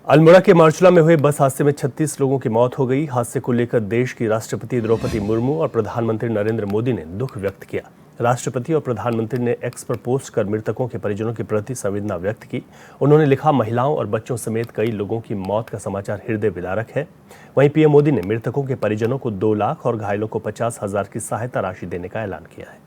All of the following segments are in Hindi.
अल्मोड़ा के मार्चुला में हुए बस हादसे में 36 लोगों की मौत हो गई। हादसे को लेकर देश की राष्ट्रपति द्रौपदी मुर्मू और प्रधानमंत्री नरेंद्र मोदी ने दुख व्यक्त किया। राष्ट्रपति और प्रधानमंत्री ने एक्स पर पोस्ट कर मृतकों के परिजनों के प्रति संवेदना व्यक्त की। उन्होंने लिखा, महिलाओं और बच्चों समेत कई लोगों की मौत का समाचार हृदय विदारक है। वहीं पीएम मोदी ने मृतकों के परिजनों को 2 लाख और घायलों को 50,000 की सहायता राशि देने का ऐलान किया है।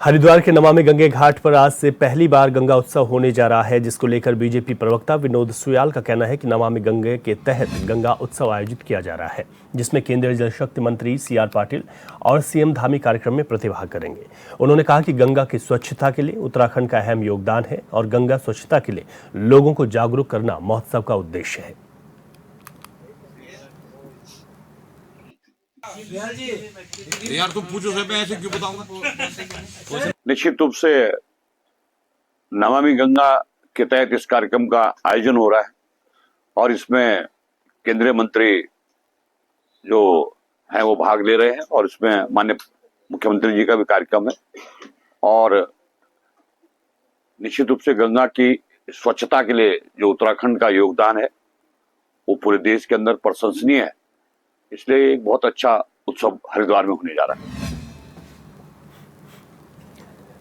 हरिद्वार के नमामि गंगे घाट पर आज से पहली बार गंगा उत्सव होने जा रहा है, जिसको लेकर बीजेपी प्रवक्ता विनोद सुयाल का कहना है कि नमामि गंगे के तहत गंगा उत्सव आयोजित किया जा रहा है, जिसमें केंद्रीय जल शक्ति मंत्री सीआर पाटिल और सीएम धामी कार्यक्रम में प्रतिभाग करेंगे। उन्होंने कहा कि गंगा की स्वच्छता के लिए उत्तराखंड का अहम योगदान है और गंगा स्वच्छता के लिए लोगों को जागरूक करना महोत्सव का उद्देश्य है। यार तुम पूछो से मैं ऐसे क्यों बताऊंगा। निश्चित रूप से नमामि गंगा के तहत इस कार्यक्रम का आयोजन हो रहा है और इसमें केंद्रीय मंत्री जो है वो भाग ले रहे हैं और इसमें माननीय मुख्यमंत्री जी का भी कार्यक्रम है और निश्चित रूप से गंगा की स्वच्छता के लिए जो उत्तराखंड का योगदान है वो पूरे देश के अंदर प्रशंसनीय है। इसलिए एक बहुत अच्छा उत्सव हरिद्वार में होने जा रहा है।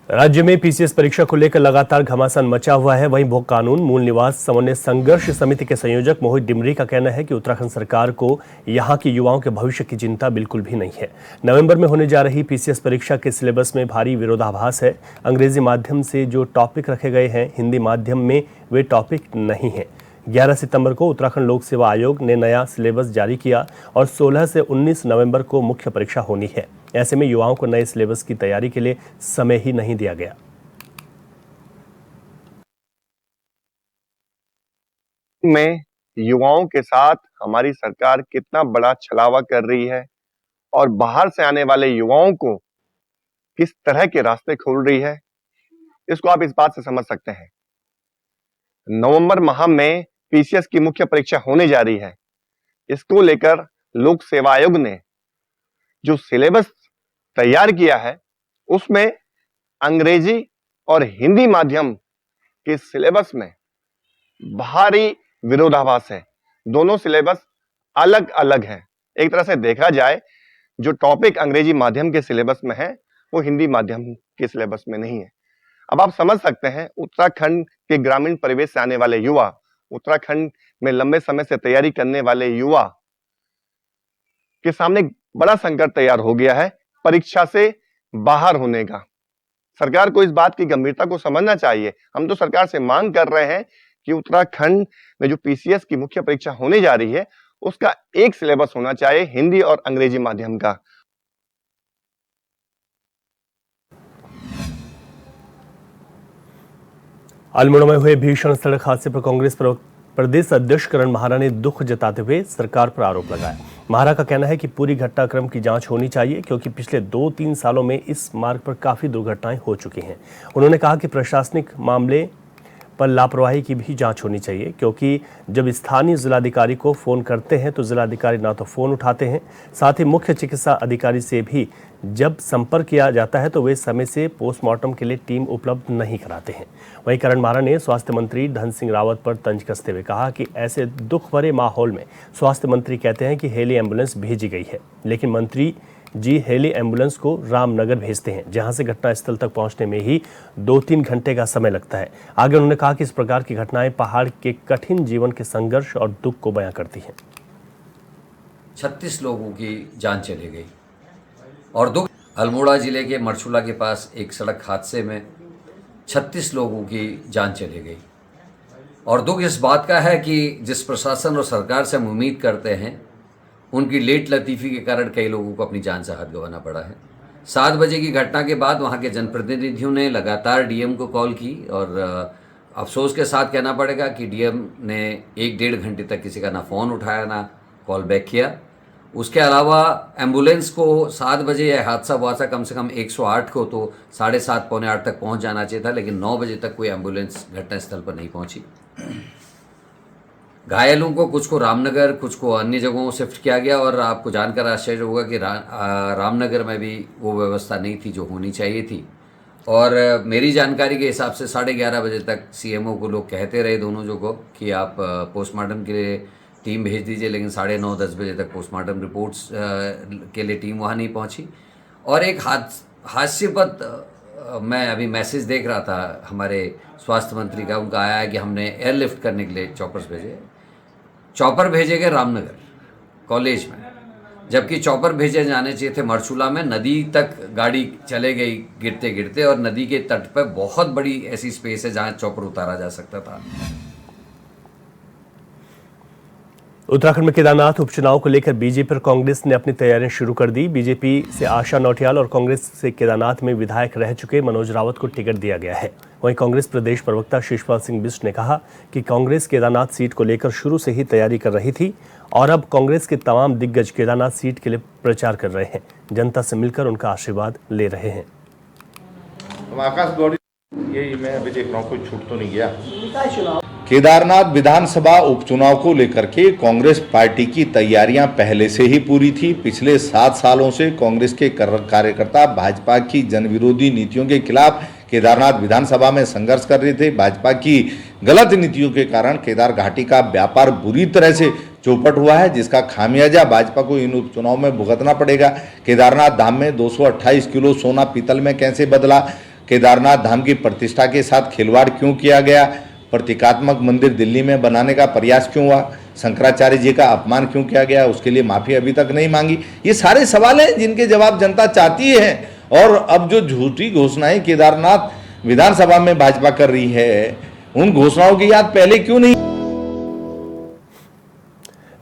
राज्य में पीसीएस परीक्षा को लेकर लगातार घमासान मचा हुआ है। वहीं भोग कानून मूल निवास समन्वय संघर्ष समिति के संयोजक मोहित डिमरी का कहना है कि उत्तराखंड सरकार को यहां के युवाओं के भविष्य की चिंता बिल्कुल भी नहीं है। नवंबर में होने जा रही पीसीएस परीक्षा के सिलेबस में भारी विरोधाभास है। अंग्रेजी माध्यम से जो टॉपिक रखे गए हैं, हिंदी माध्यम में वे टॉपिक नहीं है। 11 सितंबर को उत्तराखंड लोक सेवा आयोग ने नया सिलेबस जारी किया और 16 से 19 नवंबर को मुख्य परीक्षा होनी है। ऐसे में युवाओं को नए सिलेबस की तैयारी के लिए समय ही नहीं दिया गया। में युवाओं के साथ हमारी सरकार कितना बड़ा छलावा कर रही है और बाहर से आने वाले युवाओं को किस तरह के रास्ते खोल रही है, इसको आप इस बात से समझ सकते हैं। नवंबर माह में पीसीएस की मुख्य परीक्षा होने जा रही है। इसको लेकर लोक सेवा आयोग ने जो सिलेबस तैयार किया है उसमें अंग्रेजी और हिंदी माध्यम के सिलेबस में भारी विरोधाभास है। दोनों सिलेबस अलग अलग हैं। एक तरह से देखा जाए, जो टॉपिक अंग्रेजी माध्यम के सिलेबस में है वो हिंदी माध्यम के सिलेबस में नहीं है। अब आप समझ सकते हैं, उत्तराखंड के ग्रामीण परिवेश से आने वाले युवा, उत्तराखंड में लंबे समय से तैयारी करने वाले युवा के सामने बड़ा संकट तैयार हो गया है परीक्षा से बाहर होने का। सरकार को इस बात की गंभीरता को समझना चाहिए। हम तो सरकार से मांग कर रहे हैं कि उत्तराखंड में जो पीसीएस की मुख्य परीक्षा होने जा रही है उसका एक सिलेबस होना चाहिए, हिंदी और अंग्रेजी माध्यम का। अल्मोड़ा में हुए भीषण सड़क हादसे पर कांग्रेस प्रदेश अध्यक्ष करण महारा ने दुख जताते हुए सरकार पर आरोप लगाया। महारा का कहना है कि पूरी घटनाक्रम की जांच होनी चाहिए, क्योंकि पिछले 2-3 सालों में इस मार्ग पर काफी दुर्घटनाएं हो चुकी हैं। उन्होंने कहा कि प्रशासनिक मामले पर लापरवाही की भी जांच होनी चाहिए, क्योंकि जब स्थानीय जिलाधिकारी को फोन करते हैं तो जिलाधिकारी ना तो फोन उठाते हैं, साथ ही मुख्य चिकित्सा अधिकारी से भी जब संपर्क किया जाता है तो वे समय से पोस्टमार्टम के लिए टीम उपलब्ध नहीं कराते हैं। वहीं करण महारा ने स्वास्थ्य मंत्री धन सिंह रावत पर तंज कसते हुए कहा कि ऐसे दुख भरे माहौल में स्वास्थ्य मंत्री कहते हैं कि हेली एम्बुलेंस भेजी गई है, लेकिन मंत्री जी हेली एम्बुलेंस को रामनगर भेजते हैं, जहां से घटनास्थल तक पहुंचने में ही 2-3 घंटे का समय लगता है। आगे उन्होंने कहा कि इस प्रकार की घटनाएं पहाड़ के कठिन जीवन के संघर्ष और दुख को बयां करती हैं। 36 लोगों की जान चली गई और दुख अल्मोड़ा जिले के मार्चुला के पास एक सड़क हादसे में 36 लोगों की जान चली गई और दुख इस बात का है कि जिस प्रशासन और सरकार से हम उम्मीद करते हैं, उनकी लेट लतीफ़ी के कारण कई लोगों को अपनी जान से हाथ गंवाना पड़ा है। 7 बजे की घटना के बाद वहाँ के जनप्रतिनिधियों ने लगातार डीएम को कॉल की और अफसोस के साथ कहना पड़ेगा कि डीएम ने 1-1.5 घंटे तक किसी का ना फ़ोन उठाया ना कॉल बैक किया। उसके अलावा एम्बुलेंस को 7 बजे यह हादसा हुआ था, कम से कम 108 को तो 7:30 पौने 8 तक पहुंच जाना चाहिए था, लेकिन 9 बजे तक कोई एम्बुलेंस घटनास्थल पर नहीं पहुंची। घायलों को कुछ को रामनगर, कुछ को अन्य जगहों शिफ्ट किया गया, और आपको जानकर आश्चर्य होगा कि रामनगर में भी वो व्यवस्था नहीं थी जो होनी चाहिए थी। और मेरी जानकारी के हिसाब से 11:30 बजे तक सीएमओ को लोग कहते रहे दोनों जगहों कि आप पोस्टमार्टम के लिए टीम भेज दीजिए, लेकिन 9:30-10 बजे तक पोस्टमार्टम रिपोर्ट्स के लिए टीम वहाँ नहीं पहुँची। और एक हास्यास्पद मैं अभी मैसेज देख रहा था हमारे स्वास्थ्य मंत्री का, उनका आया है कि हमने एयरलिफ्ट करने के लिए चॉपर भेजे गए रामनगर कॉलेज में, जबकि चॉपर भेजे जाने चाहिए थे मरचूला में। नदी तक गाड़ी चले गई गिरते गिरते, और नदी के तट पर बहुत बड़ी ऐसी स्पेस है जहां चॉपर उतारा जा सकता था। उत्तराखंड में केदारनाथ उपचुनाव को लेकर बीजेपी और कांग्रेस ने अपनी तैयारियां शुरू कर दी। बीजेपी से आशा नौटियाल और कांग्रेस से केदारनाथ में विधायक रह चुके मनोज रावत को टिकट दिया गया है। वहीं कांग्रेस प्रदेश प्रवक्ता शिशपाल सिंह बिष्ट ने कहा कि कांग्रेस केदारनाथ सीट को लेकर शुरू से ही तैयारी कर रही थी और अब कांग्रेस के तमाम दिग्गज केदारनाथ सीट के लिए प्रचार कर रहे हैं, जनता से मिलकर उनका आशीर्वाद ले रहे हैं। आकाश गौड़ी, ये मैं अभी देख रहा हूँ, कोई छूट तो नहीं गया। केदारनाथ विधानसभा उपचुनाव को लेकर के कांग्रेस पार्टी की तैयारियां पहले से ही पूरी थी। पिछले 7 सालों से कांग्रेस के कार्यकर्ता भाजपा की जनविरोधी नीतियों के खिलाफ केदारनाथ विधानसभा में संघर्ष कर रहे थे। भाजपा की गलत नीतियों के कारण केदार घाटी का व्यापार बुरी तरह से चौपट हुआ है, जिसका खामियाजा भाजपा को इन उपचुनाव में भुगतना पड़ेगा। केदारनाथ धाम में 228 किलो सोना पीतल में कैसे बदला, केदारनाथ धाम की प्रतिष्ठा के साथ खिलवाड़ क्यों किया गया, प्रतीकात्मक मंदिर दिल्ली में बनाने का प्रयास क्यों हुआ, शंकराचार्य जी का अपमान क्यों किया गया, उसके लिए माफी अभी तक नहीं मांगी। ये सारे सवाल हैं जिनके जवाब जनता चाहती है। और अब जो झूठी घोषणाएं केदारनाथ विधानसभा में भाजपा कर रही है, उन घोषणाओं की याद पहले क्यों नहीं।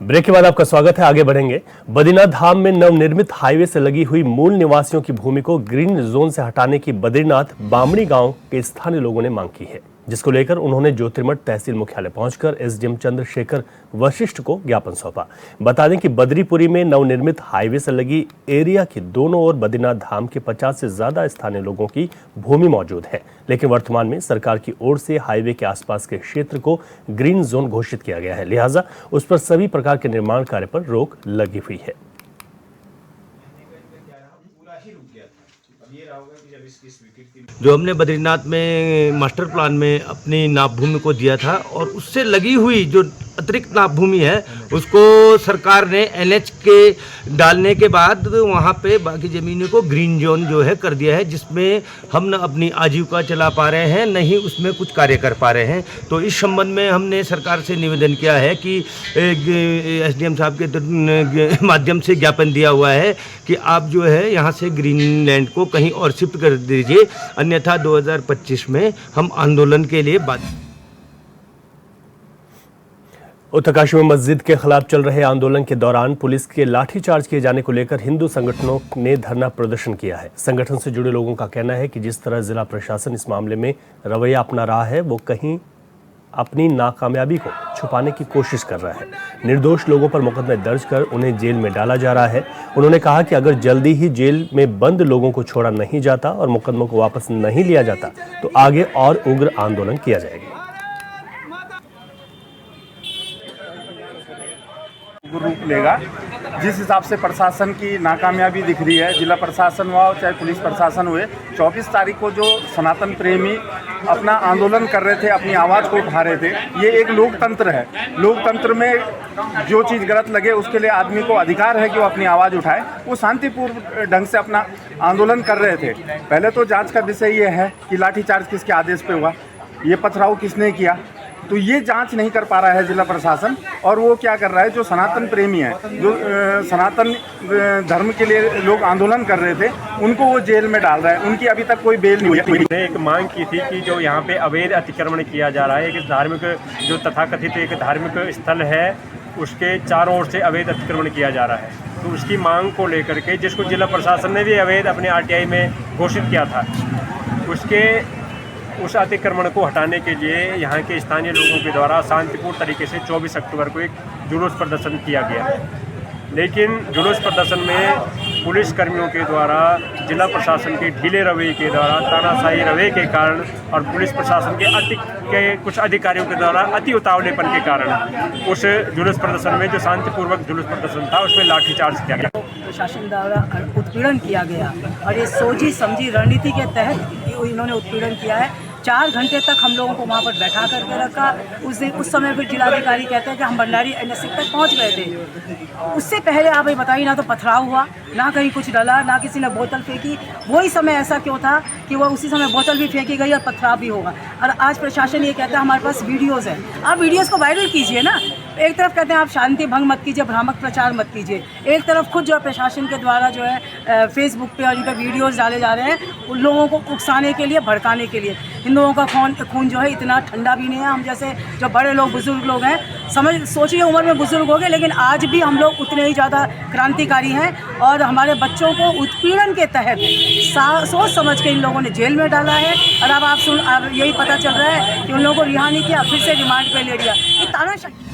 ब्रेक के बाद आपका स्वागत है, आगे बढ़ेंगे। बद्रीनाथ धाम में नवनिर्मित हाईवे से लगी हुई मूल निवासियों की भूमि को ग्रीन जोन से हटाने की बद्रीनाथ बामणी गांव के स्थानीय लोगों ने मांग की है, जिसको लेकर उन्होंने ज्योतिर्मठ तहसील मुख्यालय पहुंचकर एसडीएम चंद्रशेखर वशिष्ठ को ज्ञापन सौंपा। बता दें कि बद्रीपुरी में नवनिर्मित हाईवे से लगी एरिया की दोनों ओर बद्रीनाथ धाम के 50 से ज्यादा स्थानीय लोगों की भूमि मौजूद है, लेकिन वर्तमान में सरकार की ओर से हाईवे के आसपास के क्षेत्र को ग्रीन जोन घोषित किया गया है, लिहाजा उस पर सभी प्रकार के निर्माण कार्य पर रोक लगी हुई है। जो हमने बद्रीनाथ में मास्टर प्लान में अपनी नाप भूमि को दिया था, और उससे लगी हुई जो अतिरिक्त नाप भूमि है उसको सरकार ने एनएच के डालने के बाद वहाँ पे बाकी ज़मीनों को ग्रीन जोन जो है कर दिया है, जिसमें हम न अपनी आजीविका चला पा रहे हैं, न ही उसमें कुछ कार्य कर पा रहे हैं। तो इस संबंध में हमने सरकार से निवेदन किया है कि एसडीएम साहब के माध्यम से ज्ञापन दिया हुआ है कि आप जो है यहाँ से ग्रीन लैंड को कहीं और शिफ्ट कर दीजिए, अन्यथा 2025 में हम आंदोलन के लिए बाध्य। उत्तरकाशी में मस्जिद के खिलाफ चल रहे आंदोलन के दौरान पुलिस के लाठीचार्ज किए जाने को लेकर हिंदू संगठनों ने धरना प्रदर्शन किया है। संगठन से जुड़े लोगों का कहना है कि जिस तरह जिला प्रशासन इस मामले में रवैया अपना रहा है, वो कहीं अपनी नाकामयाबी को छुपाने की कोशिश कर रहा है। निर्दोष लोगों पर मुकदमे दर्ज कर उन्हें जेल में डाला जा रहा है। उन्होंने कहा कि अगर जल्दी ही जेल में बंद लोगों को छोड़ा नहीं जाता और मुकदमों को वापस नहीं लिया जाता तो आगे और उग्र आंदोलन किया जाएगा। रूप लेगा। जिस हिसाब से प्रशासन की नाकामयाबी दिख रही है, जिला प्रशासन हुआ चाहे पुलिस प्रशासन हुए, 24 तारीख को जो सनातन प्रेमी अपना आंदोलन कर रहे थे, अपनी आवाज़ को उठा रहे थे, ये एक लोकतंत्र है। लोकतंत्र में जो चीज़ गलत लगे उसके लिए आदमी को अधिकार है कि वो अपनी आवाज़ उठाए। वो शांतिपूर्ण ढंग से अपना आंदोलन कर रहे थे। पहले तो जांच का विषय ये है कि लाठीचार्ज किसके आदेश पे हुआ, ये पथराव किसने किया, तो ये जांच नहीं कर पा रहा है जिला प्रशासन। और वो क्या कर रहा है, जो सनातन प्रेमी है, जो सनातन धर्म के लिए लोग आंदोलन कर रहे थे, उनको वो जेल में डाल रहा है। उनकी अभी तक कोई बेल नहीं हुई। ने एक मांग की थी कि जो यहाँ पे अवैध अतिक्रमण किया जा रहा है, एक धार्मिक जो तथाकथित एक धार्मिक स्थल है, उसके चारों ओर से अवैध अतिक्रमण किया जा रहा है। तो उसकी मांग को लेकर के, जिसको जिला प्रशासन ने भी अवैध अपने आरटीआई में घोषित किया था, उस अतिक्रमण को हटाने के लिए यहाँ के स्थानीय लोगों के द्वारा शांतिपूर्ण तरीके से 24 अक्टूबर को एक जुलूस प्रदर्शन किया गया। लेकिन जुलूस प्रदर्शन में पुलिस कर्मियों के द्वारा, जिला प्रशासन के ढीले रवैये के द्वारा, तानाशाही रवैये के कारण और पुलिस प्रशासन के कुछ अधिकारियों के द्वारा अति उतावलेपन के कारण उस जुलूस प्रदर्शन में, जो शांतिपूर्वक जुलूस प्रदर्शन था, उसमें लाठीचार्ज किया गया। प्रशासन द्वारा उत्पीड़न किया गया और ये सोची समझी रणनीति के तहत इन्होंने उत्पीड़न किया है। 4 घंटे तक हम लोगों को वहाँ पर बैठा करके रखा। उस समय फिर जिलाधिकारी कहते हैं कि हम भंडारी एनएससी तक पहुँच गए थे। उससे पहले आप ये बताइए, ना तो पथराव हुआ, ना कहीं कुछ डला, ना किसी ने बोतल फेंकी। वही समय ऐसा क्यों था कि वो उसी समय बोतल भी फेंकी गई और पथराव भी होगा। और आज प्रशासन ये कहता है हमारे पास वीडियोज़ हैं, आप वीडियोज़ को वायरल कीजिए ना। एक तरफ कहते हैं आप शांति भंग मत कीजिए, भ्रामक प्रचार मत कीजिए, एक तरफ खुद जो है प्रशासन के द्वारा जो है फेसबुक पे और इन पर वीडियोज़ डाले जा रहे हैं उन लोगों को उकसाने के लिए, भड़काने के लिए। इन लोगों का खून जो है इतना ठंडा भी नहीं है। हम जैसे जो बड़े लोग, बुजुर्ग लोग हैं, सोचिए उम्र में बुजुर्ग हो गए, लेकिन आज भी हम लोग उतने ही ज़्यादा क्रांतिकारी हैं। और हमारे बच्चों को उत्पीड़न के तहत सोच समझ के इन लोगों ने जेल में डाला है। और अब आप यही पता चल रहा है कि उन लोगों को रिहा नहीं किया, फिर से रिमांड पे ले लिया। ये तानाशाही